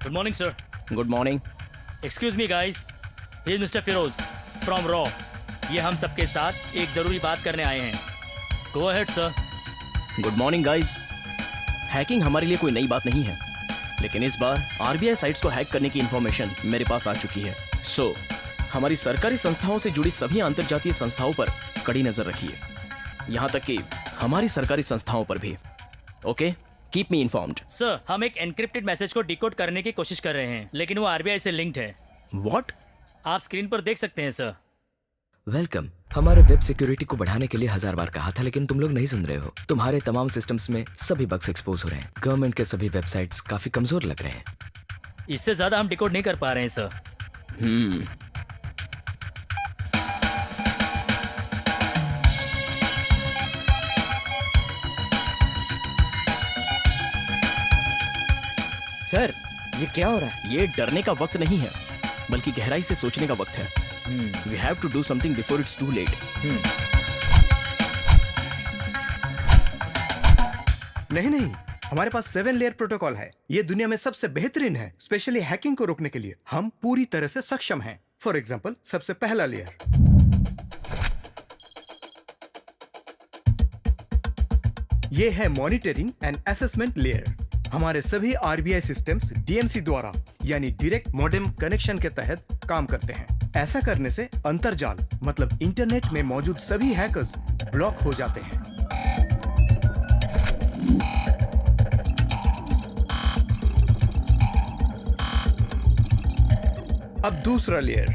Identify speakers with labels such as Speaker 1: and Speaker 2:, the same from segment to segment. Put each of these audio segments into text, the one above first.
Speaker 1: Good morning, sir.
Speaker 2: Good morning.
Speaker 1: Excuse me, guys. Here is Mr. Feroz from Raw. ये हम सबके साथ एक ज़रूरी बात करने आए हैं. Go ahead, sir.
Speaker 2: Good morning guys. Hacking हमारे लिए कोई नई बात नहीं है, लेकिन इस बार आरबीआई साइट्स को हैक करने की इंफॉर्मेशन मेरे पास आ चुकी है। सो हमारी सरकारी संस्थाओं से जुड़ी सभी अंतर्जातीय संस्थाओं पर कड़ी नजर रखिए, यहाँ तक कि हमारी सरकारी संस्थाओं पर भी। Okay, keep me informed.
Speaker 1: Sir, हम एक एनक्रिप्टेड मैसेज को डिकोड करने की कोशिश कर रहे हैं, लेकिन वो आरबीआई से लिंक्ड है।
Speaker 2: व्हाट?
Speaker 1: आप स्क्रीन पर देख सकते हैं, सर।
Speaker 3: वेलकम। हमारे वेब सिक्योरिटी को बढ़ाने के लिए 1000 बार कहा था, लेकिन तुम लोग नहीं सुन रहे हो। तुम्हारे तमाम सिस्टम्स में सभी बग्स एक्सपोज हो रहे हैं। गवर्नमेंट के सभी वेबसाइट्स काफी कमजोर लग रहे हैं।
Speaker 1: इससे ज्यादा हम डिकोड नहीं कर पा रहे हैं, सर।
Speaker 2: सर, ये क्या हो रहा है? ये डरने का वक्त नहीं है, बल्कि गहराई से सोचने का वक्त है। We have to do something before it's too late.
Speaker 4: नहीं, हमारे पास 7 लेयर प्रोटोकॉल है। ये दुनिया में सबसे बेहतरीन है, स्पेशली हैकिंग को रोकने के लिए। हम पूरी तरह से सक्षम हैं। फॉर एग्जाम्पल, सबसे पहला लेयर, ये है मॉनिटरिंग एंड असेसमेंट लेयर। हमारे सभी आरबीआई सिस्टम्स डीएमसी द्वारा यानी डायरेक्ट मॉडेम कनेक्शन के तहत काम करते हैं। ऐसा करने से अंतरजाल मतलब इंटरनेट में मौजूद सभी हैकर्स ब्लॉक हो जाते हैं। अब दूसरा लेयर,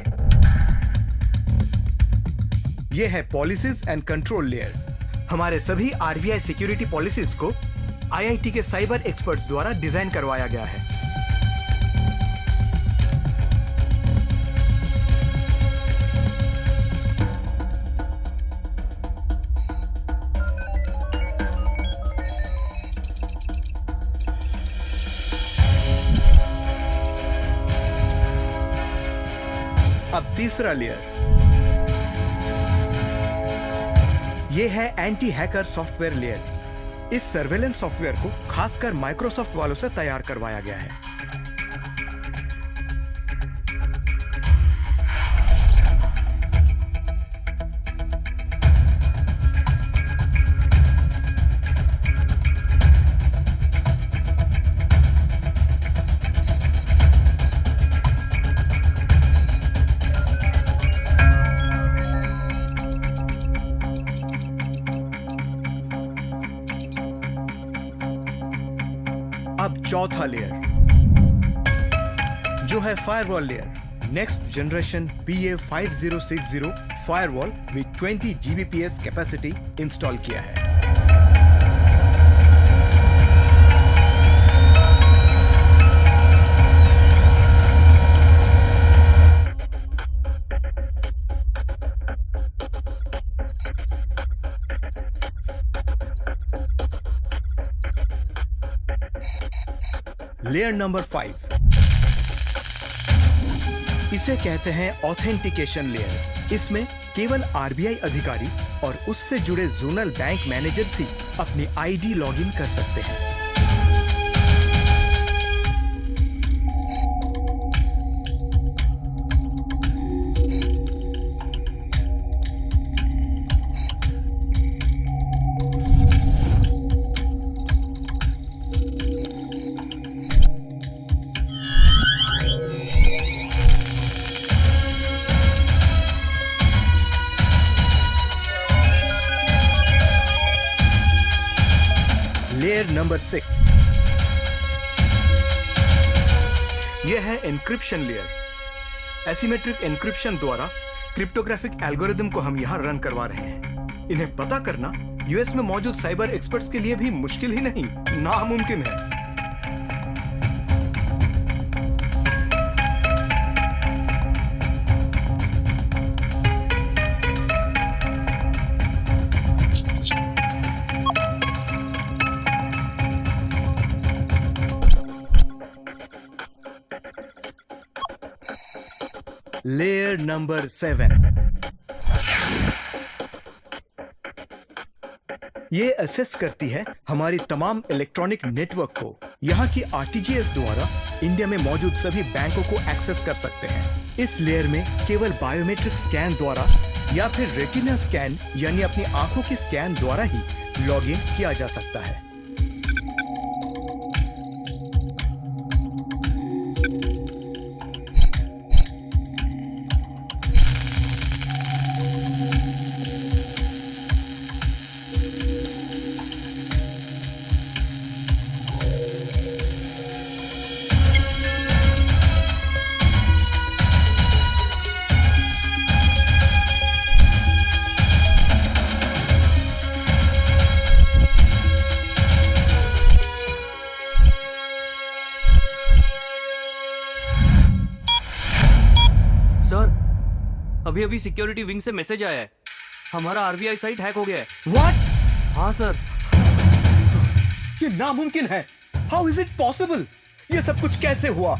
Speaker 4: यह है पॉलिसीज एंड कंट्रोल लेयर। हमारे सभी आरबीआई सिक्योरिटी पॉलिसीज को आईआईटी के साइबर एक्सपर्ट्स द्वारा डिजाइन करवाया गया है। अब तीसरा लेयर, यह है एंटी हैकर सॉफ्टवेयर लेयर। इस सर्वेलेंस सॉफ्टवेयर को खासकर माइक्रोसॉफ्ट वालों से तैयार करवाया गया है। अब चौथा लेयर, जो है firewall layer. Next generation PA5060 firewall with 20 Gbps capacity install किया है। लेयर नंबर 5, इसे कहते हैं ऑथेंटिकेशन लेयर। इसमें केवल आरबीआई अधिकारी और उससे जुड़े जोनल बैंक मैनेजर्स ही अपनी आईडी लॉगिन कर सकते हैं। लेयर नंबर 6, यह है एन्क्रिप्शन लेयर। एसिमेट्रिक एन्क्रिप्शन द्वारा क्रिप्टोग्राफिक एल्गोरिदम को हम यहां रन करवा रहे हैं। इन्हें पता करना यूएस में मौजूद साइबर एक्सपर्ट्स के लिए भी मुश्किल ही नहीं, नामुमकिन है। लेयर नंबर 7, ये असेस करती है हमारी तमाम इलेक्ट्रॉनिक नेटवर्क को यहाँ की आरटीजीएस द्वारा इंडिया में मौजूद सभी बैंकों को एक्सेस कर सकते हैं। इस लेयर में केवल बायोमेट्रिक स्कैन द्वारा या फिर रेटिना स्कैन यानी अपनी आंखों की स्कैन द्वारा ही लॉगिन किया जा सकता है।
Speaker 5: अभी अभी सिक्योरिटी विंग से मैसेज आया है, हमारा आरबीआई साइट हैक हो गया है।
Speaker 4: What?
Speaker 5: हाँ सर।
Speaker 4: ये नामुमकिन है। How is it possible? ये सब कुछ कैसे हुआ?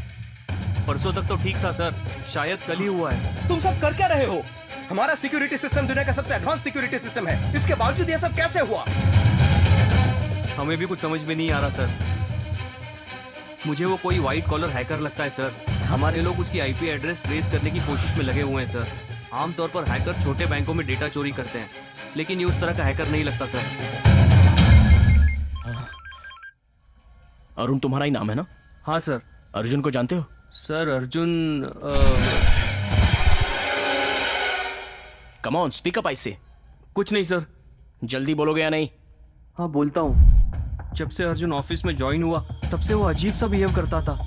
Speaker 5: परसों तक तो ठीक था सर, शायद कल ही हुआ है।
Speaker 4: तुम सब कर क्या रहे हो? हमारा सिक्योरिटी सिस्टम दुनिया का सबसे एडवांस सिक्योरिटी सिस्टम है, इसके बावजूद ये सब कैसे हुआ?
Speaker 5: हमें भी कुछ समझ में नहीं आ रहा सर। मुझे वो कोई व्हाइट कॉलर हैकर लगता है सर। हमारे लोग उसकी आईपी एड्रेस ट्रेस करने की कोशिश में लगे हुए हैं सर। आमतौर पर हैकर छोटे बैंकों में डेटा चोरी करते हैं, लेकिन ये उस तरह का हैकर नहीं लगता सर।
Speaker 2: अरुण तुम्हारा ही नाम है ना?
Speaker 5: हाँ सर।
Speaker 2: अर्जुन को जानते हो?
Speaker 5: Sir Arjun
Speaker 2: come on speak up ऐसे।
Speaker 5: कुछ नहीं सर।
Speaker 2: जल्दी बोलोगे या नहीं?
Speaker 5: हाँ बोलता हूँ। जब से अर्जुन ऑफिस में ज्वाइन हुआ तब से वो अजीब सा बिहेव करता था।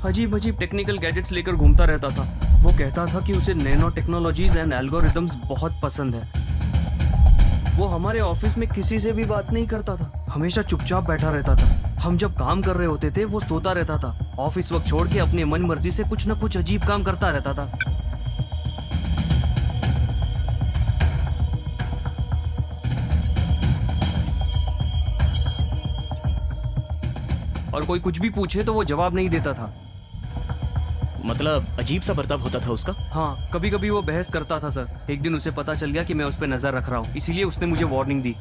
Speaker 5: अजीब अजीब टेक्निकल गैजेट्स लेकर घूमता रहता था। वो कहता था कि उसे नैनो टेक्नोलॉजीज एंड एल्गोरिदम्स बहुत पसंद है। वो हमारे ऑफिस में किसी से भी बात नहीं करता था, हमेशा चुपचाप बैठा रहता था। हम जब काम कर रहे होते थे वो सोता रहता था। ऑफिस वक्त छोड़ के अपने मन मर्जी से कुछ न कुछ अजीब काम करता रहता था। और कोई कुछ भी पूछे तो वो जवाब नहीं देता था।
Speaker 2: मतलब अजीब सा बर्ताव होता था उसका?
Speaker 5: हाँ, कभी कभी वो बहस करता था सर। एक दिन उसे पता चल गया कि मैं उस पर नजर रख रहा हूँ, इसीलिए उसने मुझे वार्निंग दी।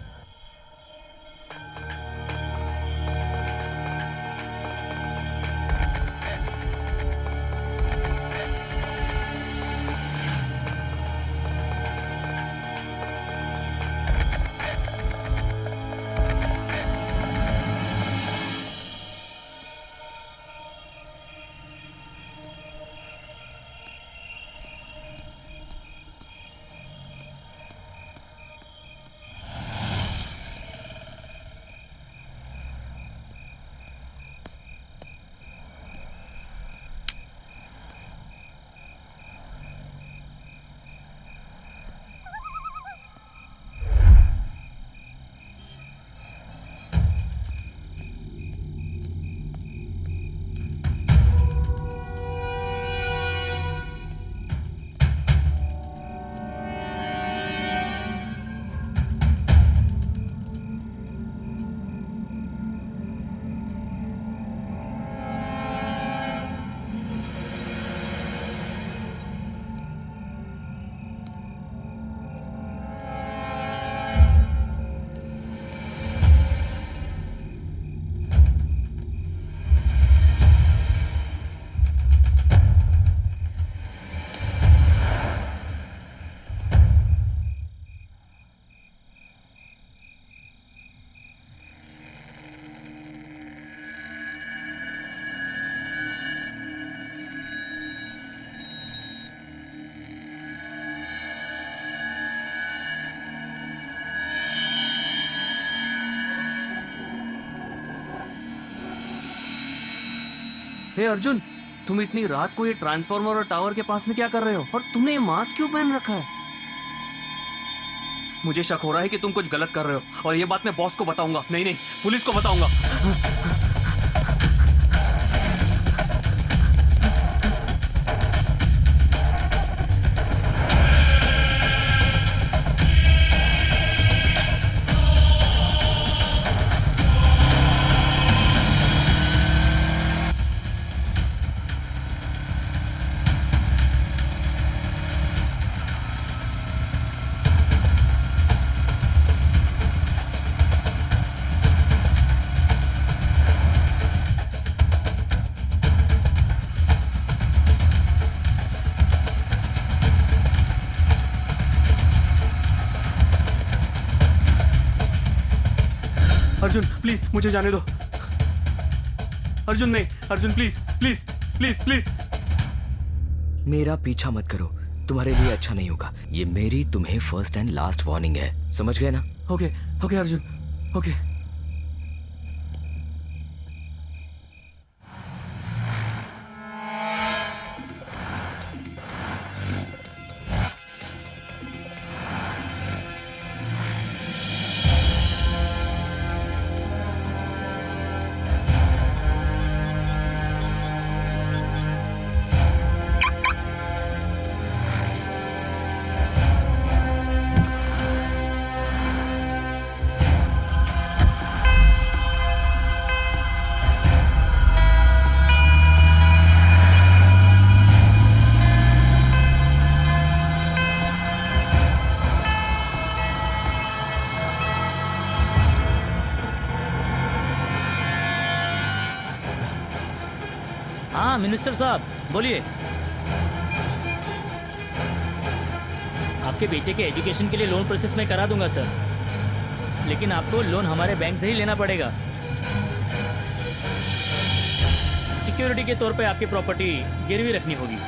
Speaker 5: हे अर्जुन, तुम इतनी रात को ये ट्रांसफार्मर और टावर के पास में क्या कर रहे हो? और तुमने ये मास्क क्यों पहन रखा है? मुझे शक हो रहा है कि तुम कुछ गलत कर रहे हो, और ये बात मैं बॉस को बताऊंगा। नहीं, पुलिस को बताऊंगा। अर्जुन प्लीज मुझे जाने दो। अर्जुन नहीं, Arjun please please please please.
Speaker 3: मेरा पीछा मत करो, तुम्हारे लिए अच्छा नहीं होगा। ये मेरी तुम्हें फर्स्ट एंड लास्ट वार्निंग है, समझ गए ना?
Speaker 5: Okay okay Arjun, okay.
Speaker 1: हाँ मिनिस्टर साहब बोलिए। आपके बेटे के एजुकेशन के लिए लोन प्रोसेस में करा दूंगा सर, लेकिन आपको लोन हमारे बैंक से ही लेना पड़ेगा। सिक्योरिटी के तौर पे आपकी प्रॉपर्टी गिरवी रखनी होगी।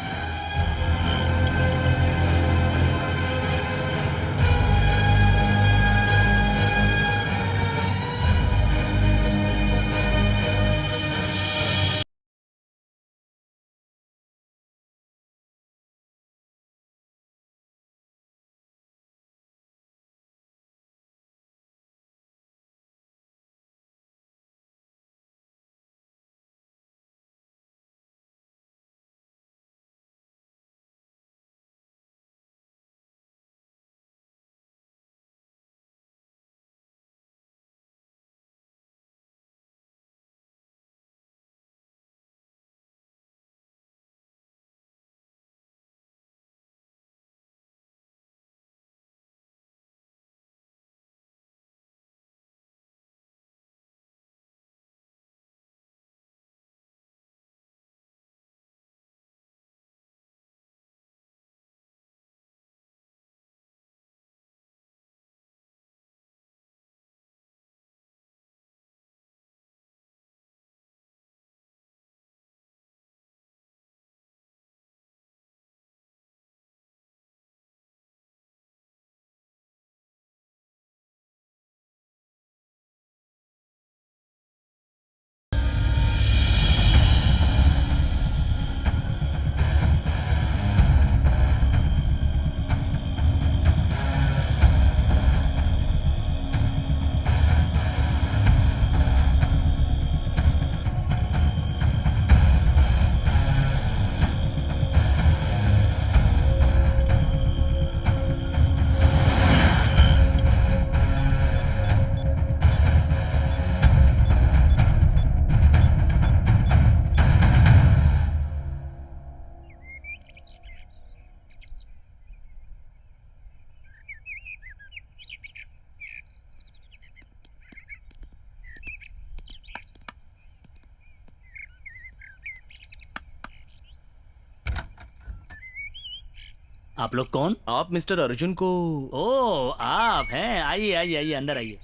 Speaker 1: आप लोग कौन?
Speaker 2: आप मिस्टर अर्जुन को?
Speaker 1: ओ आप हैं, आइए आइए आइए अंदर आइए,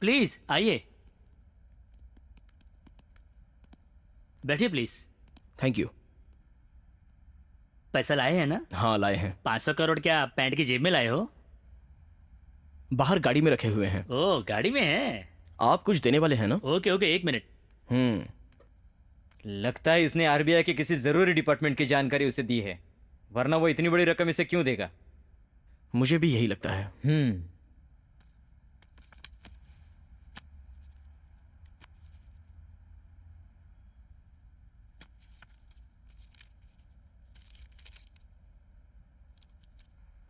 Speaker 1: प्लीज आइए, बैठिए प्लीज।
Speaker 2: Thank you.
Speaker 1: पैसा लाए हैं ना?
Speaker 2: हाँ लाए हैं।
Speaker 1: 500 करोड़ क्या पैंट की जेब में लाए हो?
Speaker 2: बाहर गाड़ी में रखे हुए हैं।
Speaker 1: ओ गाड़ी में है।
Speaker 2: आप कुछ देने वाले हैं ना?
Speaker 1: ओके ओके, एक मिनट।
Speaker 6: लगता है इसने आरबीआई के किसी जरूरी डिपार्टमेंट की जानकारी उसे दी है, वरना वो इतनी बड़ी रकम इसे क्यों देगा?
Speaker 2: मुझे भी यही लगता है।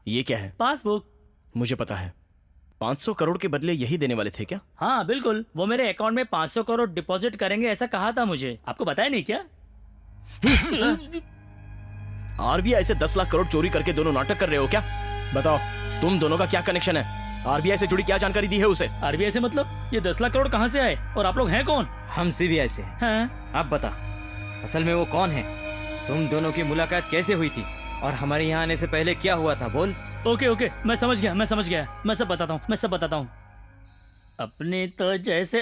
Speaker 2: ये क्या है?
Speaker 1: पासबुक।
Speaker 2: मुझे पता है। 500 करोड़ के बदले यही देने वाले थे क्या?
Speaker 1: हाँ बिल्कुल, वो मेरे अकाउंट में 500 करोड़ डिपॉजिट करेंगे ऐसा कहा था मुझे। आपको बताया नहीं क्या?
Speaker 2: आरबीआई से 10 लाख करोड़ चोरी करके दोनों नाटक कर रहे हो क्या? बताओ तुम दोनों का क्या कनेक्शन है? आरबीआई से जुड़ी क्या जानकारी दी है उसे?
Speaker 1: आरबीआई से मतलब? ये 10 लाख करोड़ कहाँ से आए और आप लोग हैं कौन?
Speaker 6: हम सीबीआई से हैं।
Speaker 1: हैं?
Speaker 6: आप बता, असल में वो कौन है? तुम दोनों की मुलाकात कैसे हुई थी और हमारे यहाँ आने से पहले क्या हुआ था? बोल।
Speaker 1: ओके ओके, मैं समझ गया, मैं सब बताता हूँ, अपने तो जैसे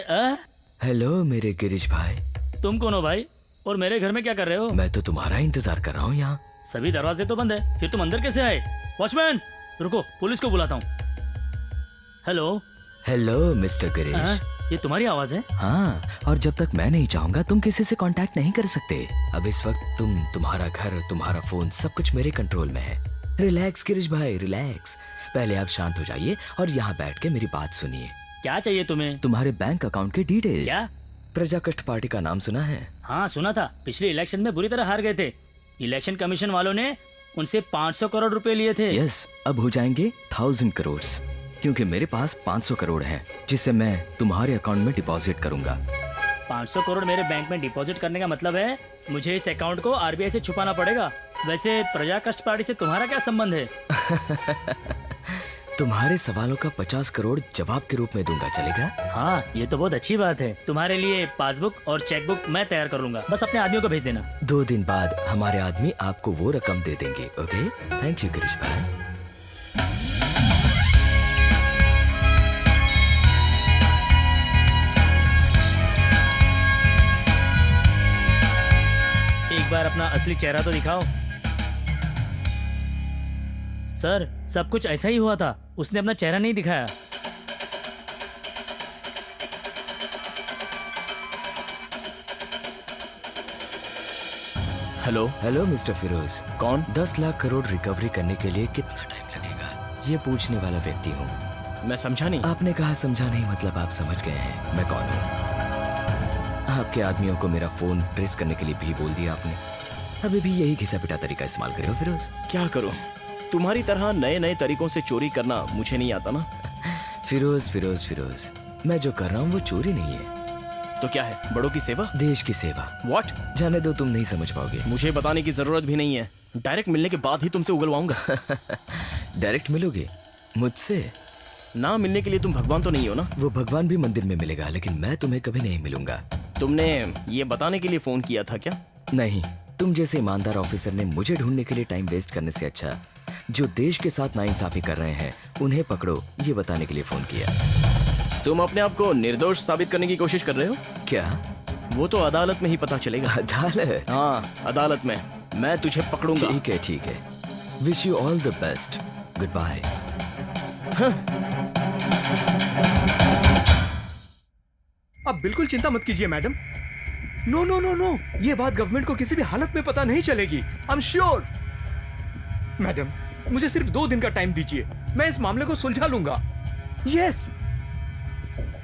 Speaker 3: हेलो मेरे गिरीश भाई,
Speaker 1: तुम कौन हो भाई? और मेरे घर में क्या कर रहे हो?
Speaker 3: मैं तो तुम्हारा इंतजार कर रहा हूँ यहाँ।
Speaker 1: सभी दरवाजे तो बंद है, फिर तुम अंदर कैसे आए? वॉचमैन, रुको, पुलिस को बुलाता हूँ। हेलो।
Speaker 3: Hello mister Girish.
Speaker 1: ये तुम्हारी आवाज है?
Speaker 3: हाँ, और जब तक मैं नहीं चाहूंगा तुम किसी से कांटेक्ट नहीं कर सकते। अब इस वक्त तुम्हारा घर, तुम्हारा फोन, सब कुछ मेरे कंट्रोल में है। रिलैक्स गिरीश भाई, रिलैक्स। पहले आप शांत हो जाइए और यहाँ बैठ के मेरी बात सुनिए।
Speaker 1: क्या चाहिए तुम्हें?
Speaker 3: तुम्हारे बैंक अकाउंट के डिटेल्स।
Speaker 1: क्या?
Speaker 3: प्रजा कष्ट पार्टी का नाम सुना है?
Speaker 1: हाँ सुना था, पिछले इलेक्शन में बुरी तरह हार गए थे। इलेक्शन कमीशन वालों ने उनसे 500 करोड़ रुपए लिए थे।
Speaker 3: यस, अब हो जाएंगे 1000 करोड़, क्योंकि मेरे पास 500 करोड़ हैं, जिसे मैं तुम्हारे अकाउंट में डिपॉजिट करूंगा।
Speaker 1: 500 करोड़ मेरे बैंक में डिपॉजिट करने का मतलब है मुझे इस अकाउंट को आरबीआई से छुपाना पड़ेगा। वैसे प्रजा कष्ट पार्टी से तुम्हारा क्या संबंध है?
Speaker 3: तुम्हारे सवालों का 50 करोड़ जवाब के रूप में दूंगा, चलेगा?
Speaker 1: हाँ, ये तो बहुत अच्छी बात है। तुम्हारे लिए पासबुक और चेकबुक मैं तैयार कर लूंगा, बस अपने आदमियों को भेज देना।
Speaker 3: 2 दिन बाद हमारे आदमी आपको वो रकम दे देंगे। ओके, थैंक यू गिरीश भाई।
Speaker 1: एक बार अपना असली चेहरा तो दिखाओ। सर, सब कुछ ऐसा ही हुआ था, उसने अपना चेहरा नहीं दिखाया।
Speaker 2: हेलो।
Speaker 3: Hello mister Firoz.
Speaker 2: कौन?
Speaker 3: 10 लाख करोड़ रिकवरी करने के लिए कितना टाइम लगेगा, ये पूछने वाला व्यक्ति हूँ।
Speaker 2: मैं समझा नहीं।
Speaker 3: आपने कहा समझा नहीं, मतलब आप समझ गए हैं मैं कौन हूँ। आपके आदमियों को मेरा फोन ट्रेस करने के लिए भी बोल दिया आपने। अभी भी यही घिसा पिटा तरीका इस्तेमाल करे हो फिरोज?
Speaker 2: क्या करूं? तुम्हारी तरह नए नए तरीकों से चोरी करना मुझे नहीं आता ना।
Speaker 3: फिरोज फिरोज फिरोज, मैं जो कर रहा हूँ वो चोरी नहीं है।
Speaker 2: तो क्या है? बड़ों की सेवा?
Speaker 3: देश की सेवा।
Speaker 2: व्हाट?
Speaker 3: जाने दो, तुम नहीं समझ पाओगे।
Speaker 2: मुझे बताने की जरूरत भी नहीं है, डायरेक्ट मिलने के बाद ही तुमसे उगलवाऊंगा।
Speaker 3: डायरेक्ट मिलोगे मुझसे?
Speaker 2: ना मिलने के लिए तुम भगवान तो नहीं हो ना?
Speaker 3: वो भगवान भी मंदिर में मिलेगा, लेकिन मैं तुम्हें कभी नहीं मिलूंगा।
Speaker 2: तुमने ये बताने के लिए फोन किया था क्या?
Speaker 3: नहीं, तुम जैसे ईमानदार ऑफिसर ने मुझे ढूंढने के लिए टाइम वेस्ट करने से अच्छा जो देश के साथ नाइंसाफी कर रहे हैं उन्हें पकड़ो, ये बताने के लिए फोन किया।
Speaker 2: तुम अपने आप को निर्दोष साबित करने की कोशिश कर रहे हो
Speaker 3: क्या?
Speaker 2: वो तो अदालत में ही पता चलेगा।
Speaker 3: अदालत?
Speaker 2: हाँ, अदालत में मैं तुझे पकड़ूंगा।
Speaker 3: ठीक है ठीक है, wish you all the best, goodbye.
Speaker 4: अब बिल्कुल चिंता मत कीजिए madam. No no no no, ये बात गवर्नमेंट को किसी भी हालत में पता नहीं चलेगी। I am sure. मैडम, मुझे सिर्फ 2 दिन का टाइम दीजिए, मैं इस मामले को सुलझा लूंगा। Yes,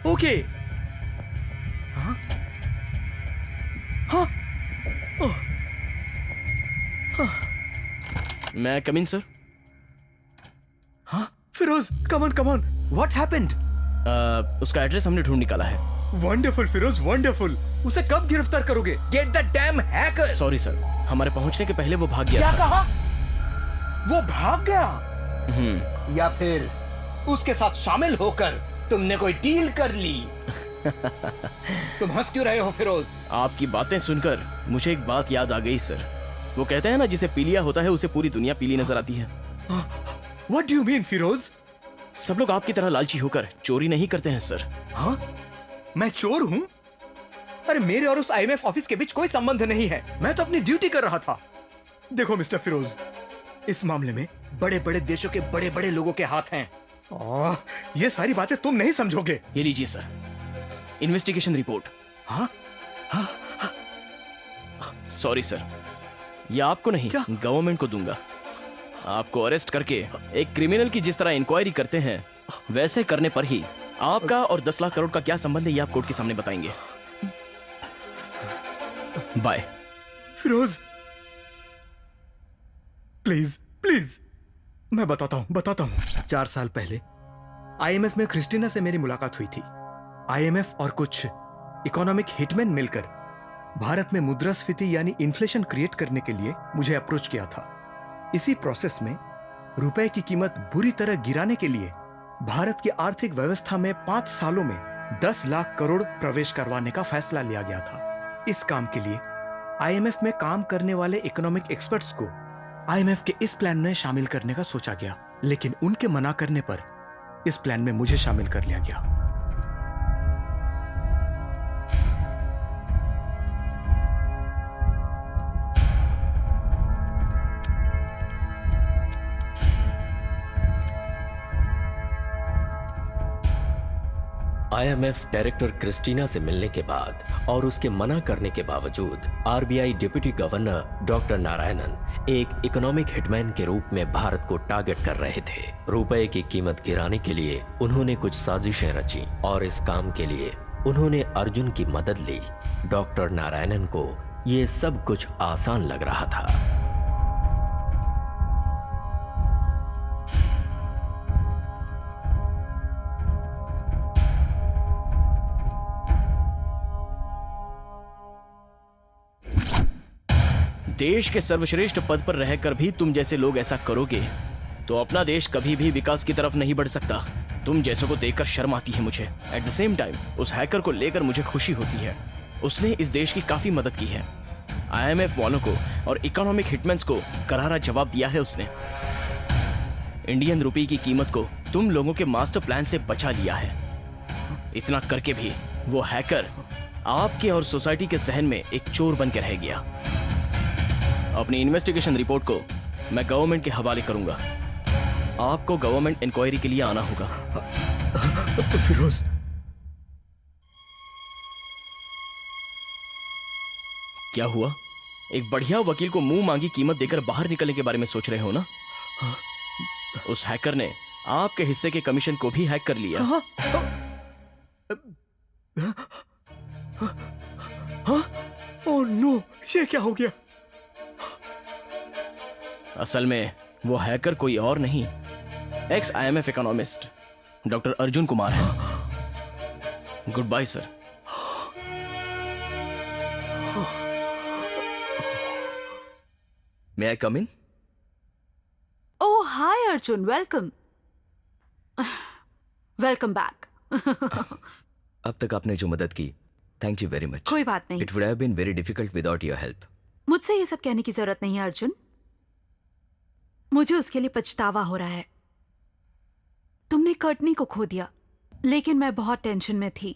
Speaker 4: okay. हाँ हाँ, ओह,
Speaker 2: मैं कम इन सर?
Speaker 4: हाँ Firoz, come on, what happened?
Speaker 2: उसका एड्रेस हमने ढूंढ निकाला है।
Speaker 4: Wonderful Firoz, wonderful. उसे कब गिरफ्तार करोगे? Get the damn hacker.
Speaker 2: Sorry sir, हमारे पहुंचने के पहले वो भाग गया
Speaker 4: क्या
Speaker 2: था।
Speaker 4: कहा? वो भाग गया? या फिर उसके साथ शामिल होकर तुमने कोई डील कर ली? तुम हंस क्यों रहे हो फिरोज?
Speaker 2: आपकी बातें सुनकर मुझे एक बात याद आ गई सर। वो कहते हैं ना, जिसे पीलिया होता है उसे पूरी दुनिया पीली नजर आती है।
Speaker 4: What do you mean Firoz?
Speaker 2: सब लोग आपकी तरह लालची होकर चोरी नहीं करते हैं सर।
Speaker 4: हाँ, मैं चोर हूं? अरे मेरे और उस आईएमएफ ऑफिस के बीच कोई संबंध नहीं है, मैं तो अपनी ड्यूटी कर रहा था। देखो मिस्टर फिरोज, इस मामले में बड़े बड़े देशों के बड़े बड़े लोगों के हाथ हैं। ये सारी बातें तुम नहीं समझोगे।
Speaker 2: ये लीजिए सर, इन्वेस्टिगेशन रिपोर्ट।
Speaker 4: हाँ?
Speaker 2: सॉरी सर, ये आपको नहीं,
Speaker 4: क्या?
Speaker 2: गवर्नमेंट को दूंगा। आपको अरेस्ट करके एक क्रिमिनल की जिस तरह इंक्वायरी करते हैं वैसे करने पर ही आपका और 10 लाख करोड़ का क्या संबंध है ये आप कोर्ट के सामने बताएंगे। बाय।
Speaker 4: फिरोज प्लीज प्लीज, मैं बताता हूं। 4 साल पहले आईएमएफ में क्रिस्टीना से मेरी मुलाकात हुई थी। आईएमएफ और कुछ इकोनॉमिक हिटमैन मिलकर भारत में मुद्रास्फीति यानी इन्फ्लेशन क्रिएट करने के लिए मुझे अप्रोच किया था। इसी प्रोसेस में रुपए की कीमत बुरी तरह गिराने के लिए भारत की आर्थिक व्यवस्था में 5 सालों में 10 लाख करोड़ प्रवेश करवाने का फैसला लिया गया था। इस काम के लिए आईएमएफ में काम करने वाले इकोनॉमिक एक्सपर्ट्स को आईएमएफ के इस प्लान में शामिल करने का सोचा गया, लेकिन उनके मना करने पर इस प्लान में मुझे शामिल कर लिया गया।
Speaker 7: आईएमएफ डायरेक्टर क्रिस्टीना से मिलने के बाद और उसके मना करने के बावजूद RBI deputy governor doctor Narayanan एक इकोनॉमिक हिटमैन के रूप में भारत को टारगेट कर रहे थे। रुपए की कीमत गिराने के लिए उन्होंने कुछ साजिशें रची और इस काम के लिए उन्होंने अर्जुन की मदद ली। डॉक्टर नारायणन को ये सब कुछ आसान लग रहा था।
Speaker 2: देश के सर्वश्रेष्ठ पद पर रहकर भी तुम जैसे लोग ऐसा करोगे तो अपना देश कभी भी विकास की तरफ नहीं बढ़ सकता। तुम जैसों को देखकर शर्म आती है मुझे। एट द सेम टाइम उस हैकर को लेकर मुझे खुशी होती है। उसने इस देश की काफी मदद की है। आईएमएफ वालों को और इकोनॉमिक हिटमैन्स को करारा जवाब दिया है उसने। इंडियन रुपये की कीमत को तुम लोगों के मास्टर प्लान से बचा लिया है। इतना करके भी वो हैकर आपके और सोसाइटी के जहन में एक चोर बन के रह गया। अपनी इन्वेस्टिगेशन रिपोर्ट को मैं गवर्नमेंट के हवाले करूंगा। आपको गवर्नमेंट इंक्वायरी के लिए आना होगा।
Speaker 4: फिरोज,
Speaker 2: क्या हुआ? एक बढ़िया वकील को मुंह मांगी कीमत देकर बाहर निकलने के बारे में सोच रहे हो ना? उस हैकर ने आपके हिस्से के कमीशन को भी हैक कर लिया।
Speaker 4: ओह नो, ये क्या हो गया?
Speaker 2: असल में वो हैकर कोई और नहीं, ex IMF economist doctor Arjun Kumar है। Goodbye sir. May I come in?
Speaker 8: Oh, hi Arjun, welcome. Welcome back.
Speaker 3: अब तक आपने जो मदद की, थैंक यू वेरी मच।
Speaker 8: कोई बात नहीं।
Speaker 3: It would have been very difficult without your help.
Speaker 8: मुझसे ये सब कहने की जरूरत नहीं है अर्जुन। मुझे उसके लिए पछतावा हो रहा है। तुमने कर्टनी को खो दिया, लेकिन मैं बहुत टेंशन में थी।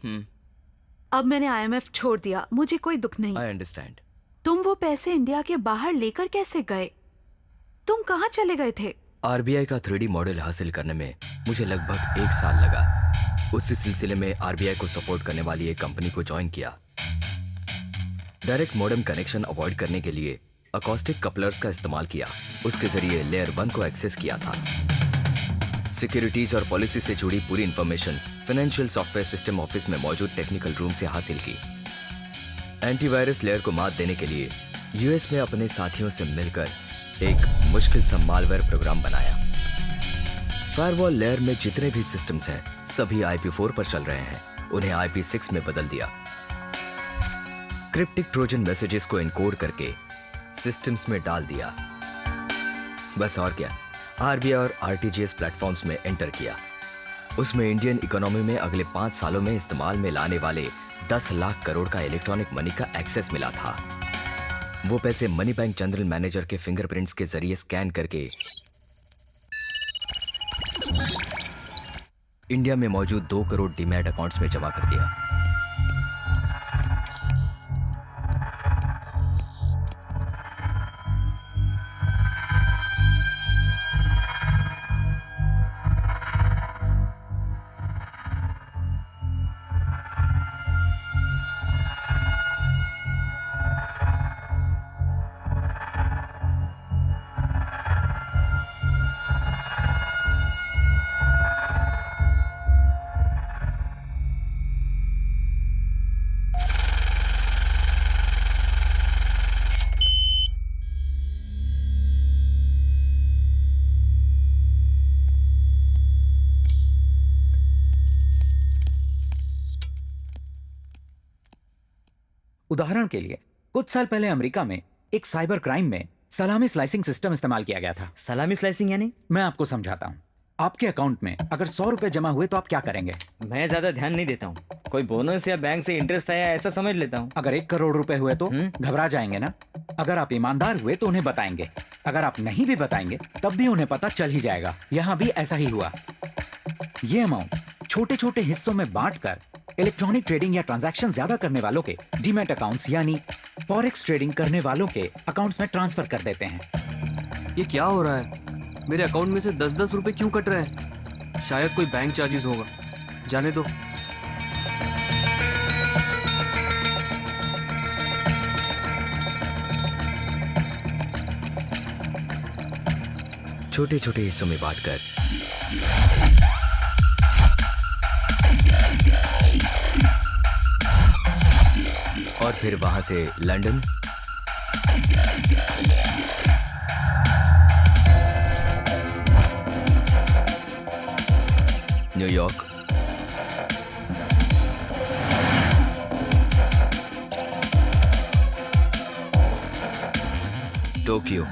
Speaker 8: अब मैंने आईएमएफ छोड़ दिया, मुझे कोई दुख नहीं।
Speaker 3: I understand.
Speaker 8: तुम वो पैसे इंडिया के बाहर लेकर कैसे गए? तुम कहाँ चले गए थे?
Speaker 3: आरबीआई का 3D मॉडल हासिल करने में मुझे लगभग 1 साल लगा। उसी सिलसिले में आरबीआई को सपोर्ट करने वाली एक कंपनी को ज्वाइन किया। डायरेक्ट मॉडेम कनेक्शन अवॉइड करने के लिए अकॉस्टिक कपलर्स का इस्तेमाल किया। उसके जरिए लेयर 1 को एक्सेस किया था। सिक्योरिटीज और पॉलिसी से जुड़ी पूरी information financial software system office में मौजूद टेक्निकल रूम से हासिल की। एंटीवायरस लेयर को मात देने के लिए यूएस में अपने साथियों से मिलकर एक मुश्किल सा मालवेयर प्रोग्राम बनाया। फायरवॉल लेयर में जितने भी सिस्टम्स हैं सभी IP4 पर चल रहे हैं, उन्हें IP6 में बदल दिया। क्रिप्टिक ट्रोजन मैसेजेस को एनकोड करके सिस्टम्स में डाल दिया। बस और क्या, आरबीआई और आरटीजीएस प्लेटफॉर्म्स में एंटर किया। उसमें इंडियन इकोनॉमी में अगले 5 सालों में इस्तेमाल में लाने वाले 10 लाख करोड़ का इलेक्ट्रॉनिक मनी का एक्सेस मिला था। वो पैसे मनी बैंक जनरल मैनेजर के फिंगरप्रिंट्स के जरिए स्कैन करके इंडिया में मौजूद 2 करोड़ डीमैट अकाउंट्स में जमा कर दिया।
Speaker 9: उदाहरण के लिए कुछ साल पहले अमेरिका में एक साइबर क्राइम में सलामी स्लाइसिंग सिस्टम इस्तेमाल किया गया था।
Speaker 6: सलामी स्लाइसिंग यानी?
Speaker 9: मैं आपको समझाता हूँ। आपके अकाउंट में अगर 100 रुपए जमा हुए तो आप क्या करेंगे?
Speaker 6: मैं ज्यादा ध्यान नहीं देता हूँ। कोई बोनस या बैंक से इंटरेस्ट आया ऐसा समझ लेता हूँ।
Speaker 9: अगर 1 करोड़ रुपए हुए तो घबरा जाएंगे ना। अगर आप ईमानदार हुए तो उन्हें बताएंगे, अगर आप नहीं भी बताएंगे तब भी उन्हें पता चल ही जाएगा। यहाँ भी ऐसा ही हुआ। ये अमाउंट छोटे छोटे हिस्सों में बांटकर इलेक्ट्रॉनिक ट्रेडिंग या ट्रांजैक्शन ज्यादा करने वालों के डीमैट अकाउंट्स यानी फॉरेक्स ट्रेडिंग करने वालों के अकाउंट्स में ट्रांसफर कर देते हैं।
Speaker 5: ये क्या हो रहा है? मेरे अकाउंट में से 10-10 रुपए क्यों कट रहे हैं? शायद कोई बैंक चार्जेस होगा। जाने दो।
Speaker 3: छोटे छोटे हिस्सों में बांटकर और फिर वहां से लंदन, न्यूयॉर्क, टोक्यो,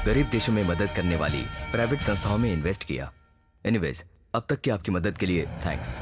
Speaker 3: गरीब देशों में मदद करने वाली प्राइवेट संस्थाओं में इन्वेस्ट किया। एनीवेज, अब तक की आपकी मदद के लिए थैंक्स।